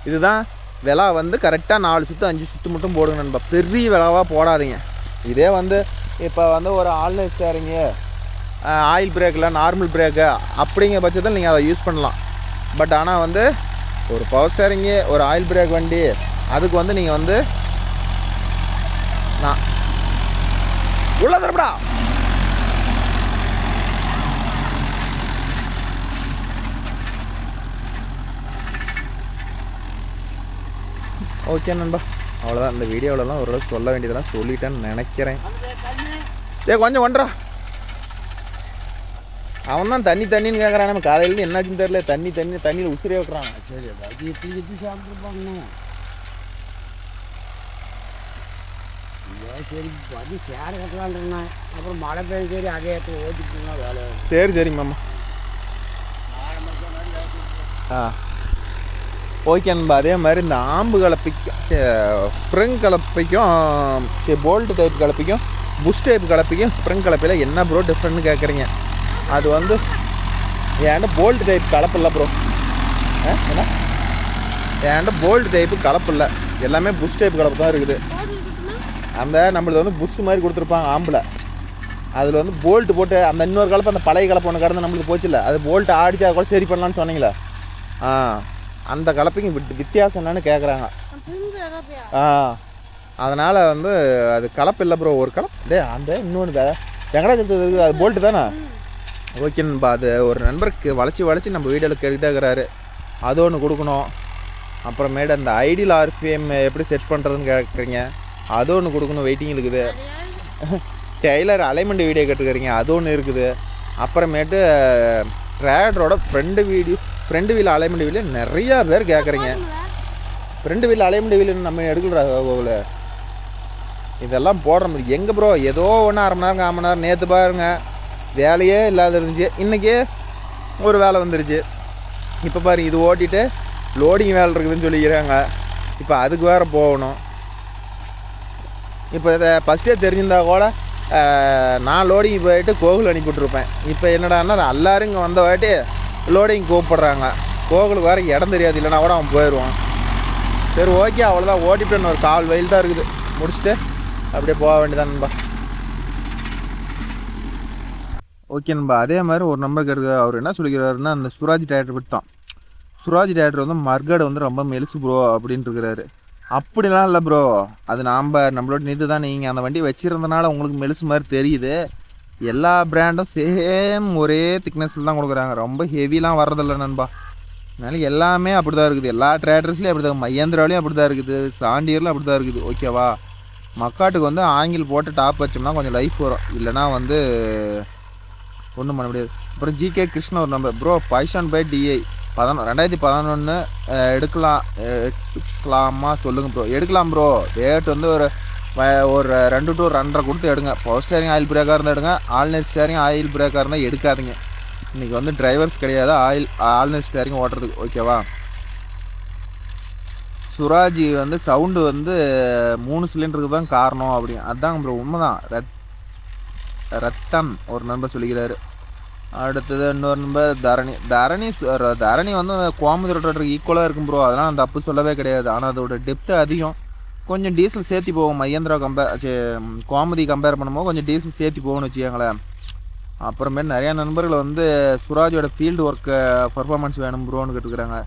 இதுதான் விலை வந்து கரெக்டாக 4 சுற்று 5 சுற்று மட்டும் போடுங்க நண்பா. பெரிய விலைவாக போடாதீங்க. இதே வந்து இப்போ வந்து ஒரு ஆன்லைன் ஸ்டேரிங்கு, ஆயில் பிரேக்கில் நார்மல் பிரேக்கு அப்படிங்கிற பட்சத்தில் நீங்கள் அதை யூஸ் பண்ணலாம். பட் ஆனால் வந்து ஒரு பவர் ஸ்டேரிங்கு, ஒரு ஆயில் பிரேக் வண்டி, அதுக்கு வந்து நீங்கள் வந்து நான் உள்ள தரப்படா ஓகே நண்பா, அவ்வளோதான். இந்த வீடியோவிலலாம் ஓரளவுக்கு சொல்ல வேண்டியதெல்லாம் சொல்லிட்டேன்னு நினைக்கிறேன். கொஞ்சம் ஒன்றா அவன் தான் தண்ணின்னு கேட்குறான். நம்ம காலையிலேருந்து என்னாச்சுன்னு தெரியல. தண்ணியில் உசிரே வைக்கிறான். சரி ஏதாச்சும் எத்தி சாப்பிட்ருப்பாங்க. சரி அது சேர கட்டலான்றேன். அப்புறம் மழை பெய்யும். சரி அதே இடத்துல ஓட்டிட்டுனா வேலை. சரி மாமா. ஓகே நண்பா. அதே மாதிரி இந்த ஆம்பு கலப்பிக்கும் ஸ்ப்ரிங் கலப்பிக்கும் போல்ட் டைப் கலப்பிக்கும் புஷ் டைப் கலப்பிக்கும் ஸ்ப்ரிங் கலப்பையில் என்ன ப்ரோ டிஃப்ரெண்ட்னு கேட்குறீங்க? அது வந்து ஏன்டா போல்ட் டைப் கலப்பு இல்லை ப்ரோ. என்ன ஏன்டா போல்ட் டைப்பு கலப்பு இல்லை, எல்லாமே புஷ் டைப் கலப்பு தான் இருக்குது. அந்த நம்மளுக்கு வந்து புஷ் மாதிரி கொடுத்துருப்பாங்க ஆம்பில். அதில் வந்து போல்ட்டு போட்டு அந்த இன்னொரு கலப்பு அந்த பழைய கலப்பு ஒன்று கடந்து நம்மளுக்கு போச்சு இல்லை, அது போல்ட்டு ஆடிச்சா கூட சரி பண்ணலான்னு சொன்னீங்களே. அந்த கலப்பைக்கு வித்தியாசம் என்னன்னு கேட்குறாங்க. அதனால் வந்து அது கலப்பு இல்லை ப்ரோ. ஒரு கலப்பு அந்த இன்னொன்று வெங்கடாச்சலத்தில் இருக்குது, அது போல்ட்டு தானே. ஓகே நண்பா. அது ஒரு நண்பருக்கு வளைச்சி நம்ம வீடியோவில் கேட்டுகிட்டே இருக்கிறாரு. அது ஒன்று கொடுக்கணும். அப்புறமேட்டு அந்த ஐடியல் ஆர்பிஎம் எப்படி செட் பண்ணுறதுன்னு கேட்குறீங்க, அது ஒன்று கொடுக்கணும். வெயிட்டிங் இருக்குது. டெய்லர் அலைன்மெண்ட் வீடியோ கேட்டுக்கிறீங்க, அது ஒன்று இருக்குது. அப்புறமேட்டு ட்ராக்டரோட ஃப்ரெண்டு வீல் அலைன்மெண்ட் வீடியோ நிறையா பேர் கேட்குறீங்க. ஃப்ரெண்டு வீல் அலைன்மெண்ட் வீல் நம்ம எடுக்கல. இதெல்லாம் போடுற மாதிரி எங்கே ப்ரோ? ஏதோ ஒன்று அரை மணி நேரம் 1/4 மணி நேரம். நேற்று பாருங்க வேலையே இல்லாத இருந்துச்சு, இன்றைக்கி ஒரு வேலை வந்துருச்சு. இப்போ பாருங்க இது ஓட்டிட்டு லோடிங் வேலை இருக்குதுன்னு சொல்லிக்கிறாங்க. இப்போ அதுக்கு வேறு போகணும். இப்போ இதை ஃபஸ்ட்டே தெரிஞ்சிருந்தா கூட நான் லோடிங் போயிட்டு கோகுல் அனுப்பிவிட்ருப்பேன். இப்போ என்னடான்னா எல்லோரும் இங்கே வந்த வாட்டி லோடிங் கூப்பிட்றாங்க. கோகுலுக்கு வேறு இடம் தெரியாது, இல்லைனா கூட அவன் போயிடுவான். சரி ஓகே, அவ்வளோதான். ஓட்டிட்டு ஒரு 4 மைல் தான் இருக்குது, முடிச்சுட்டு அப்படியே போக வேண்டியதான் நண்பா. ஓகே நண்பா. அதே மாதிரி ஒரு நம்பருக்கு இருக்குது. அவர் என்ன சொல்லிக்கிறாருன்னா, அந்த சுராஜ் டேரக்டர் விட்டான். சுராஜ் டேரக்டர் வந்து மர்காடு வந்து ரொம்ப மெலிசு ப்ரோ அப்படின்ட்டு இருக்கிறாரு. அப்படிலாம் இல்லை ப்ரோ, அது நம்மளோட இது தான். நீங்கள் அந்த வண்டி வச்சுருந்தனால உங்களுக்கு மெலிசு மாதிரி தெரியுது. எல்லா பிராண்டும் சேம் ஒரே திக்னஸில் தான் கொடுக்குறாங்க, ரொம்ப ஹெவிலாம் வர்றதில்லை நண்பா. அதனால எல்லாமே அப்படி தான் இருக்குது. எல்லா ட்ரேடர்ஸ்லேயும் அப்படி தான், மகேந்திராவிலையும் அப்படி தான் இருக்குது, சாண்டியர்லையும் அப்படி தான் இருக்குது. ஓகேவா? மக்காட்டுக்கு வந்து ஆங்கிள் போட்டு டாப் வச்சோம்னா கொஞ்சம் லைஃப் வரும், இல்லைனா வந்து ஒன்றும் பண்ண முடியாது. அப்புறம் ஜிகே கிருஷ்ணன் ஒரு நம்பர் ப்ரோ, பைசான் பை டிஐ 2011 எடுக்கலாமா சொல்லுங்கள் ப்ரோ. எடுக்கலாம் ப்ரோ. ரேட் வந்து ஒரு 2 to 2.5 கொடுத்து எடுங்க. பவர் ஸ்டேரிங் ஆயில் பிரேக்காக இருந்தால் எடுங்க, ஆல்நெட் ஸ்டேரிங் ஆயில் பிரேக்காக இருந்தால் எடுக்காதீங்க. இன்றைக்கி வந்து டிரைவர்ஸ் கிடையாது ஆல்நெட் ஸ்டேரிங் ஓட்டுறதுக்கு. ஓகேவா? சுராஜ் வந்து சவுண்டு வந்து 3 சிலிண்டருக்கு தான் காரணம் அப்படின்னு, அதுதான் ப்ரோ உண்மைதான். ரத்தன் ஒரு நண்பர் சொல்லிக்கிறாரு. அடுத்தது இன்னொரு நம்பர் தரணி வந்து கோமதி ரோட்டருக்கு ஈக்குவலாக இருக்கும் ப்ரோ. அதெல்லாம் அந்த தப்பு சொல்லவே கிடையாது. ஆனால் அதோட டெப்த்து அதிகம், கொஞ்சம் டீசல் சேர்த்தி போகும். மகேந்திரா கோமதி கம்பேர் பண்ணும்போது கொஞ்சம் டீசல் சேர்த்தி போகணும்னு வச்சுக்கோங்களேன். அப்புறமேட்டு நிறையா நண்பர்கள் வந்து சுராஜோட ஃபீல்டு ஒர்க்கு பர்ஃபார்மன்ஸ் வேணும் ப்ரோன்னு கேட்டுக்கிறாங்க.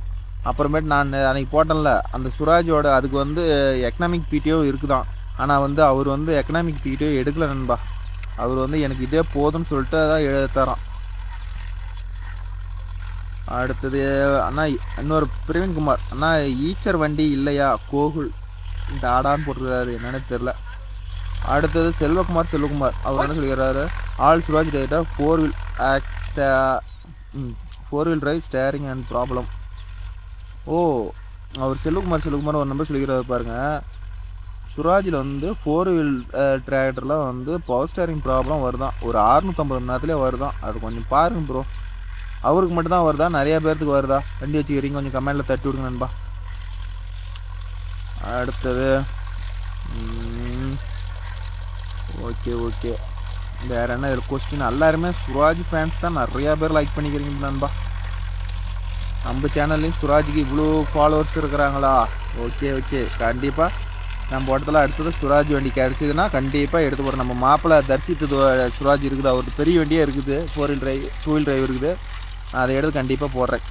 அப்புறமேட்டு நான் அன்றைக்கி போட்டேன்ல அந்த சுராஜோட, அதுக்கு வந்து எக்கனாமிக் பிடிஓ இருக்குதான். ஆனால் வந்து அவர் வந்து எக்கனாமிக் பிடிஓ எடுக்கல நண்பா. அவர் வந்து எனக்கு இதே போதும்னு சொல்லிட்டு தான் எடுத்தாரான். அடுத்தது அண்ணா இன்னொரு பிரவீன்குமார் அண்ணா, ஈச்சர் வண்டி இல்லையா கோகுல் இந்த ஆடான்னு போட்டிருக்காரு, என்னன்னு தெரில. அடுத்தது செல்வகுமார் அவர் என்ன சொல்லிக்கிறாரு, all Suraj data 4 wheel drive steering and problem. ஓ, அவர் செல்வகுமார் ஒரு நம்பர் சொல்லிக்கிறாரு பாருங்க. சுராஜில் வந்து 4 வீல் டிராக்டரில் வந்து பவர் ஸ்டேரிங் ப்ராப்ளம் வருதான், ஒரு 650 மணி நேரத்துலேயே வருதான். அது கொஞ்சம் பாருங்க ப்ரோ. அவருக்கு மட்டும்தான் வருதா, நிறையா பேர்த்துக்கு வருதா? வண்டி வச்சுக்கிறீங்க, கொஞ்சம் கமெண்டில் தட்டி விடுங்க நண்பா. அடுத்தது ஓகே வேறு என்ன இதில் கொஸ்டின்? எல்லாருமே சுராஜ் ஃபேன்ஸ் தான் நிறையா பேர் லைக் பண்ணிக்கிறீங்க நண்பா. நம்ம சேனல்லையும் சுராஜுக்கு இவ்வளோ ஃபாலோவர்ஸ் இருக்கிறாங்களா? ஓகே கண்டிப்பாக நம்ம இடத்துல அடுத்தது சுராஜ் வண்டி கிடச்சிதுன்னா கண்டிப்பாக எடுத்து போகிறோம். நம்ம மாப்பிள்ளை தரிசித்து சுராஜ் இருக்குது, அவருக்கு பெரிய வண்டியே இருக்குது, 4 வீல் டிரைவ் 2 வீல் டிரைவ் இருக்குது, அதை எடுத்து கண்டிப்பாக போடுறேன்.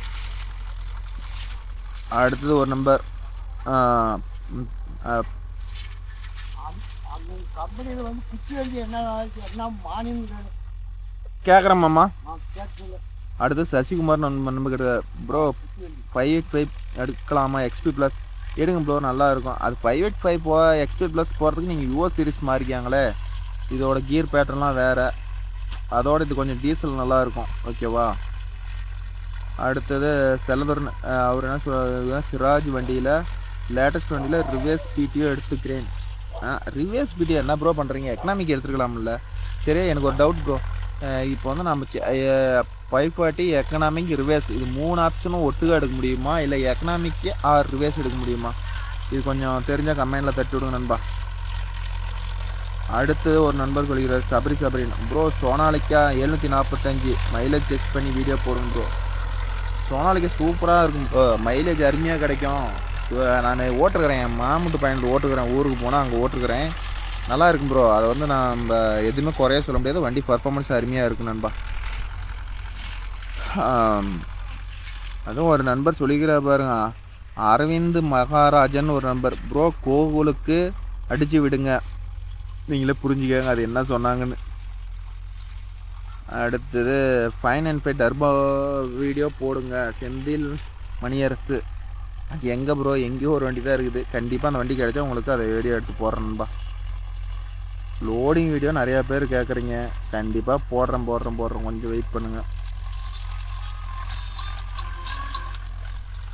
அடுத்தது ஒரு நம்பர் கம்பெனியில் வந்து குச்சி வண்டி என்ன மானியம் கேட்குறேன் மாமா. அடுத்து சசிகுமார் நம்பர் கேட்டு ப்ரோ 585 எடுக்கலாமா? எக்ஸ்பி ப்ளஸ் எடுங்க ப்ரோ, நல்லா இருக்கும். அது 585 எக்ஸ்பி ப்ளஸ் போகிறதுக்கு நீங்கள் யூஎஸ் சீரிஸ் மாறிக்காங்களே, இதோட கியர் பேட்டர்ன்லாம் வேறு. அதோட இது கொஞ்சம் டீசல் நல்லாயிருக்கும். ஓகேவா? அடுத்தது செல்லதுரன் அவர் என்ன சொல்கிறார், சிராஜ் வண்டியில் லேட்டஸ்ட் வண்டியில் ரிவேஸ் பிடிஓ எடுத்துக்கிறேன். ரிவேஸ் பிடிஓ என்ன ப்ரோ பண்ணுறீங்க? எக்கனாமிக் எடுத்துக்கலாம்ல. சரி, எனக்கு ஒரு டவுட் ப்ரோ. இப்போ வந்து நம்ம 540 எக்கனாமிக் ரிவேஸ் இது 3 ஆப்ஷனும் ஒட்டுக்கா எடுக்க முடியுமா, இல்லை எக்கனாமிக்கு ஆர் ரிவேஸ் எடுக்க முடியுமா? இது கொஞ்சம் தெரிஞ்சால் கமெண்டில் தட்டி விடுங்க நண்பா. அடுத்து ஒரு நண்பர் சொல்கிறார், சபரின் ப்ரோ சோனாலிக்கா 745 மைலேஜ் செக் பண்ணி வீடியோ போடுங்க ப்ரோ. சோனாலிக்கா சூப்பராக இருக்கும் ப்ரோ, மைலேஜ் அருமையாக கிடைக்கும். நான் ஓட்டுருக்கிறேன், என் மாமூட்டு பையனுக்கு ஓட்டுக்கிறேன், ஊருக்கு போனால் அங்கே ஓட்டுருக்கிறேன். நல்லா இருக்கும் ப்ரோ. அதை வந்து நம்ம எதுவுமே குறைய சொல்ல முடியாது. வண்டி பர்ஃபார்மன்ஸ் அருமையாக இருக்கும் நண்பா. அதுவும் ஒரு நண்பர் சொல்லிக்கிற பாருங்க, அரவிந்த் மகாராஜன் ஒரு நண்பர், ப்ரோ கோகுலுக்கு அடித்து விடுங்க, நீங்களே புரிஞ்சுக்கங்க அது என்ன சொன்னாங்கன்னு. அடுத்தது 595 டர்போ வீடியோ போடுங்க செந்தில் மணியரசு. எங்கே ப்ரோ, எங்கேயோ ஒரு வண்டி தான் இருக்குது. கண்டிப்பாக அந்த வண்டி கிடைச்சா உங்களுக்கு அதை வீடியோ எடுத்து போடுறேன்பா. லோடிங் வீடியோ நிறையா பேர் கேட்குறீங்க, கண்டிப்பாக போடுறேன். கொஞ்சம் வெயிட் பண்ணுங்கள்.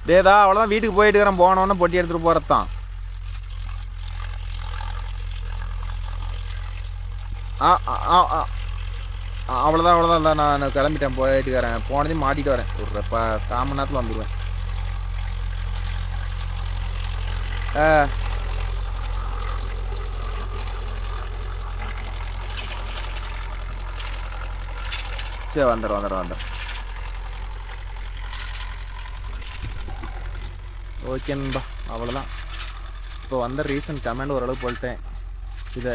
டேதா அவ்வளோதான், வீட்டுக்கு போயிட்டு இருக்கிறேன். போனோன்னு பொட்டி எடுத்துகிட்டு போகிறது தான். அவ்வளோதான் நான் கிளம்பிட்டேன், போயிட்டு இருக்கிறேன். போனதையும் மாட்டிட்டு வரேன், ஒரு 1/4 மணி நேரத்தில் வந்துடுவேன். சரி, வந்துடுறேன். ஓகேன்பா, அவ்வளோதான். இப்போ வந்த ரீசன்ட் கமெண்ட் ஓரளவு போட்டேன்.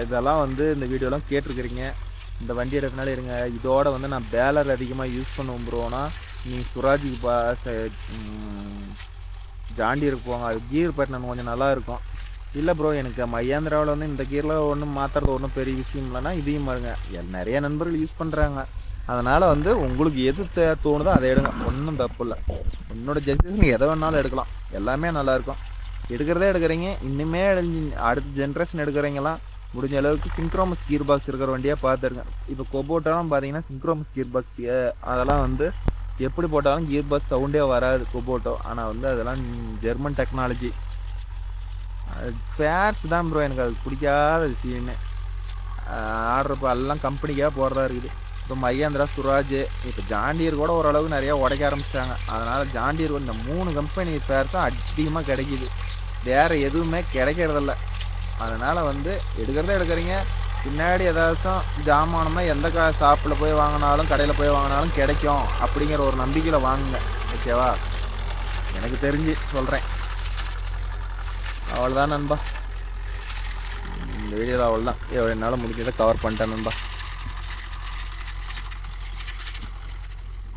இதெல்லாம் வந்து இந்த வீடியோலாம் கேட்டிருக்கிறீங்க. இந்த வண்டி எடுக்கனால இருங்க. இதோட வந்து நான் பேலர் அதிகமாக யூஸ் பண்ணுவோம் ப்ரோனா, நீங்கள் சுராஜுக்கு ஜாண்டியருக்கு போங்க, அது கீர் பேட்டர்ன் கொஞ்சம் நல்லாயிருக்கும். இல்லை ப்ரோ, எனக்கு மஹேந்திராவில் வந்து இந்த கீரில் ஒன்றும் மாற்றுறது ஒன்றும் பெரிய விஷயம் இல்லைன்னா இதையும் பாருங்க, நிறைய நண்பர்கள் யூஸ் பண்ணுறாங்க. அதனால் வந்து உங்களுக்கு எது தோணுதோ அதை எடுங்க, ஒன்றும் தப்பு இல்லை. உன்னோட ஜென்ரேஷன் எதை வேணாலும் எடுக்கலாம், எல்லாமே நல்லாயிருக்கும். எடுக்கிறீங்க. இன்னுமே அடுத்த ஜென்ரேஷன் எடுக்கிறீங்களாம் முடிஞ்ச அளவுக்கு சிங்க்ரோமஸ் கீர் பாக்ஸ் இருக்கிற வண்டியாக பார்த்துருங்க. இப்போ கொபோட்டோலாம் பார்த்தீங்கன்னா சிங்க்ரோமஸ் கீர் பாக்ஸ், அதெல்லாம் வந்து எப்படி போட்டாலும் கீர் பாக்ஸ் சவுண்டே வராது கொபோட்டோ. ஆனால் வந்து அதெல்லாம் ஜெர்மன் டெக்னாலஜி. ஃபேர்ஸ் தான் ப்ரோ எனக்கு அது பிடிக்காத விஷயமே. ஆர்டர் இப்போ எல்லாம் கம்பெனிக்காக போகிறதா இருக்குது. இப்போ மஹேந்திரா, சுராஜ், இப்போ ஜாண்டியர் கூட ஓரளவுக்கு நிறையா உடைக்க ஆரம்பிச்சிட்டாங்க. அதனால் ஜாண்டியர் இந்த 3 கம்பெனி ஃபேர்ஸும் அதிகமாக கிடைக்கிது, வேறு எதுவுமே கிடைக்கிறதில்ல. அதனால் வந்து எடுக்கிறீங்க. பின்னாடி ஏதாச்சும் ஜாமானம்னா எந்த ஷாப்பில் போய் வாங்கினாலும் கடையில் போய் வாங்கினாலும் கிடைக்கும் அப்படிங்கிற ஒரு நம்பிக்கையில் வாங்குங்க. ஓகேவா? எனக்கு தெரிஞ்சு சொல்கிறேன். அவ்வளோதான் நண்பா, இந்த வீடியோவில் அவ்வளோதான். என்னால் முடிஞ்சதை கவர் பண்ணிட்டேன் நண்பா.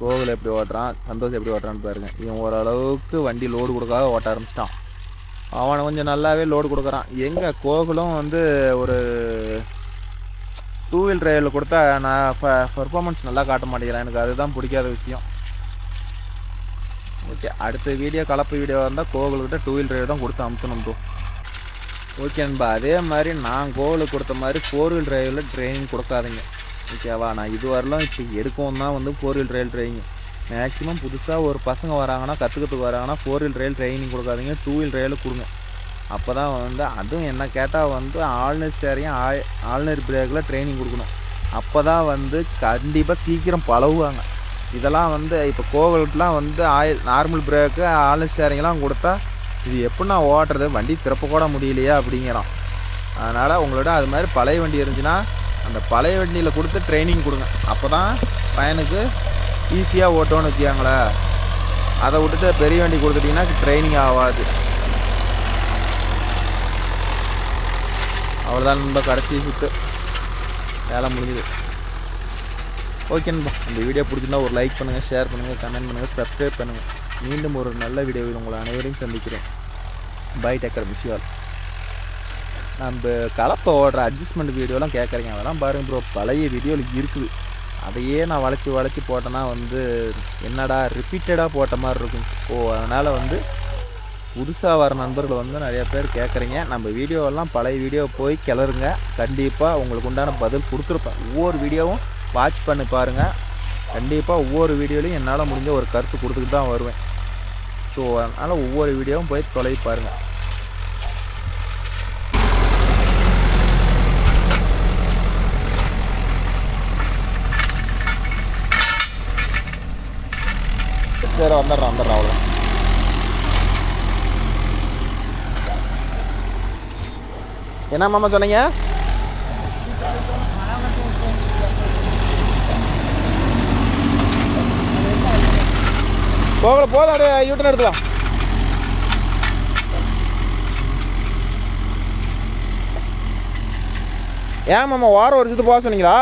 கோகுல் எப்படி ஓட்டுறான், சந்தோஷ் எப்படி ஓட்டுறான்னு பாருங்க. இவன் ஓரளவுக்கு வண்டி லோடு கொடுக்காத ஓட்ட ஆரம்பிச்சிட்டான். அவனை கொஞ்சம் நல்லாவே லோடு கொடுக்குறான். எங்கே கோகுலும் வந்து ஒரு 2 வீல் டிரைவில் கொடுத்தா நான் பர்ஃபார்மன்ஸ் நல்லா காட்ட மாட்டேங்கிறேன். எனக்கு அதுதான் பிடிக்காத விஷயம். ஓகே, அடுத்த வீடியோ கலப்பு வீடியோ இருந்தால் கோகுல்கிட்ட 2 வீல் டிரைவ் தான் கொடுத்து அமுத்தணும் ப்ரோ. ஓகே நண்பா, அதே மாதிரி நான் கோகுலுக்கு கொடுத்த மாதிரி 4 வீல் டிரைவில் ட்ரைனிங் கொடுக்காதீங்க. ஓகேவா? நான் இது வரலாம் இப்போ எடுக்கவும் தான் வந்து 4 வீல் டிரைவ் ட்ரைனிங். மேக்ஸிமம் புதுசாக ஒரு பசங்க வராங்கன்னா, கற்றுக்கிறதுக்கு வராங்கன்னா 4 வீல் டிரைவ் ட்ரைனிங் கொடுக்காதீங்க, 2 வீல் டிரைவில் கொடுங்க. அப்போ தான் வந்து, அதுவும் என்ன கேட்டால் வந்து ஆல்னர் ஸ்டேரிங் ஆல்னர் பிரேக்கில் ட்ரைனிங் கொடுக்கணும். அப்போ தான் வந்து கண்டிப்பாக சீக்கிரம் பழகுவாங்க. இதெல்லாம் வந்து இப்போ கோவிலுக்குலாம் வந்து நார்மல் பிரேக்கு ஆல்னர் ஸ்டேரிங்லாம் கொடுத்தா இது எப்படி நான் ஓட்டுறது, வண்டி திறப்ப கூட முடியலையா அப்படிங்கிறான். அதனால் உங்களோட அது மாதிரி பழைய வண்டி இருந்துச்சுன்னா அந்த பழைய வண்டியில் கொடுத்து ட்ரைனிங் கொடுங்க. அப்போ தான் பையனுக்கு ஈஸியாக ஓட்டோன்னு வச்சுக்காங்களே. அதை விட்டுட்டு பெரிய வண்டி கொடுத்துட்டிங்கன்னா ட்ரைனிங் ஆகாது. அவ்வளோதான் நண்பா, கடைசி சுற்று வேலை முடிஞ்சுது. ஓகே நண்பா, இந்த வீடியோ பிடிச்சிருந்தா ஒரு லைக் பண்ணுங்கள், ஷேர் பண்ணுங்கள், கமெண்ட் பண்ணுங்கள், சப்ஸ்கிரைப் பண்ணுங்கள். மீண்டும் ஒரு நல்ல வீடியோவில் உங்களை அனைவரையும் சந்திக்கிறேன். Bye, take care, visual. நம்ம கலப்பை ஓடுற அட்ஜஸ்ட்மெண்ட் வீடியோலாம் கேட்குறீங்க, அதெல்லாம் பாருங்கள் ப்ரோ, பழைய வீடியோவில் இருக்குது. அதையே நான் வளைச்சி போட்டேன்னா வந்து என்னடா ரிப்பீட்டடாக போட்ட மாதிரி இருக்கும். அதனால் வந்து புதுசாக வர நண்பர்கள் வந்து நிறைய பேர் கேட்குறீங்க. நம்ம வீடியோவெல்லாம் பழைய வீடியோ போய் கிளறுங்க, கண்டிப்பாக உங்களுக்கு உண்டான பதில் கொடுத்துருப்பேன். ஒவ்வொரு வீடியோவும் வாட்ச் பண்ணி பாருங்கள். கண்டிப்பாக ஒவ்வொரு வீடியோலையும் என்னால் முடிஞ்ச ஒரு கருத்து கொடுத்துக்கிட்டு தான் வருவேன். ஸோ அதனால் ஒவ்வொரு வீடியோவும் போய் தொலை பாருங்கள். சரி வந்துடுறேன் அவ்வளோ. என்ன மாமா சொன்னீங்க? போகல போதும், அப்படியே யூட்டன் எடுத்துக்கலாம். ஏன் மாமா வாரம் வருஷத்துக்கு போக சொன்னீங்களா?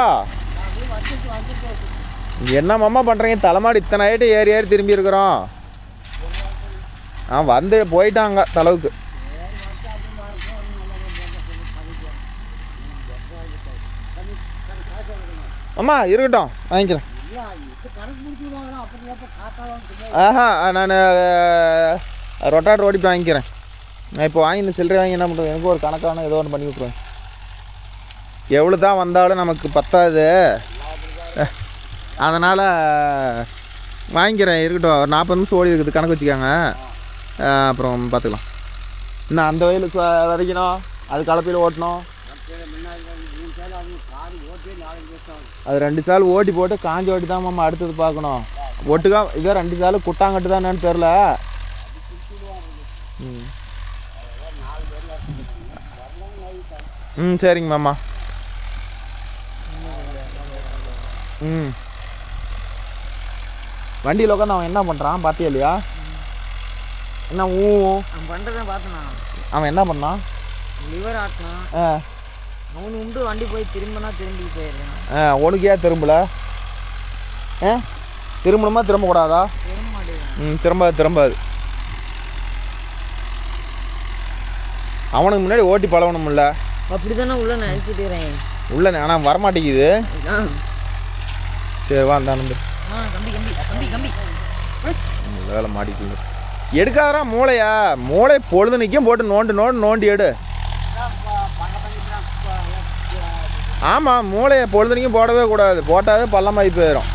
என்ன மாமா பண்ணுறீங்க? தலைமாடி இத்தனை ஆகிட்டு ஏறி திரும்பி இருக்கிறோம். வந்து போயிட்டாங்க தலைவுக்கு. அம்மா இருக்கட்டும், வாங்கிக்கிறேன். நான் ரொட்டாட்டர் ஓடிட்டு வாங்கிக்கிறேன். நான் இப்போ வாங்கி இந்த சில்லறை வாங்கி என்ன பண்ணுறேன், எனக்கு ஒரு கணக்கான ஏதோ ஒன்று பண்ணி விட்ருவேன். எவ்வளோ தான் வந்தாலும் நமக்கு பத்தாது, அதனால் வாங்கிக்கிறேன். இருக்கட்டும், ஒரு 40 நிமிஷம் ஓடி இருக்குது, கணக்கு வச்சுக்காங்க. அப்புறம் பார்த்துக்கலாம். இன்னும் அந்த வயலு விதைக்கணும், அது கலப்பையில் ஓட்டணும். அது 2 சால் ஓட்டி போட்டு காஞ்சி ஓட்டி தான் மாமா அடுத்தது பார்க்கணும். ஒட்டுக்கா இதே 2 சால் குட்டாங்கட்டு தான் என்னன்னு தெரில. சரிங்க மாமா. வண்டியில் உட்காந்து அவன் என்ன பண்ணுறான் பார்த்தியா இல்லையா? என்ன அவன் பண்ணுறதை பார்த்தேண்ணா. அவன் என்ன பண்ணான்? லிவர் ஆட்டினான். அவனு உண்டு வண்டி போய் திரும்பினா திரும்பி போயிடுறான். உனக்கு ஏன் திரும்பல? திரும்பணுமா திரும்பக்கூடாதா? திரும்பாது. அவனுக்கு முன்னாடி ஓட்டி பழகணும்ல. அப்படி தானே உள்ள நினைச்சிட்டுறேன். உள்ள ஆனால் வரமாட்டேங்குது. சரி வா அந்த வேலை மாட்டிக்கிங்க. எடுக்காதரா மூளை பொழுது நிற்கும் போட்டு நோண்டி எடு. ஆமாம், மூளையை பொழுதுனைக்கும் போடவே கூடாது, போட்டாவே பள்ளமாகி போயிடும்.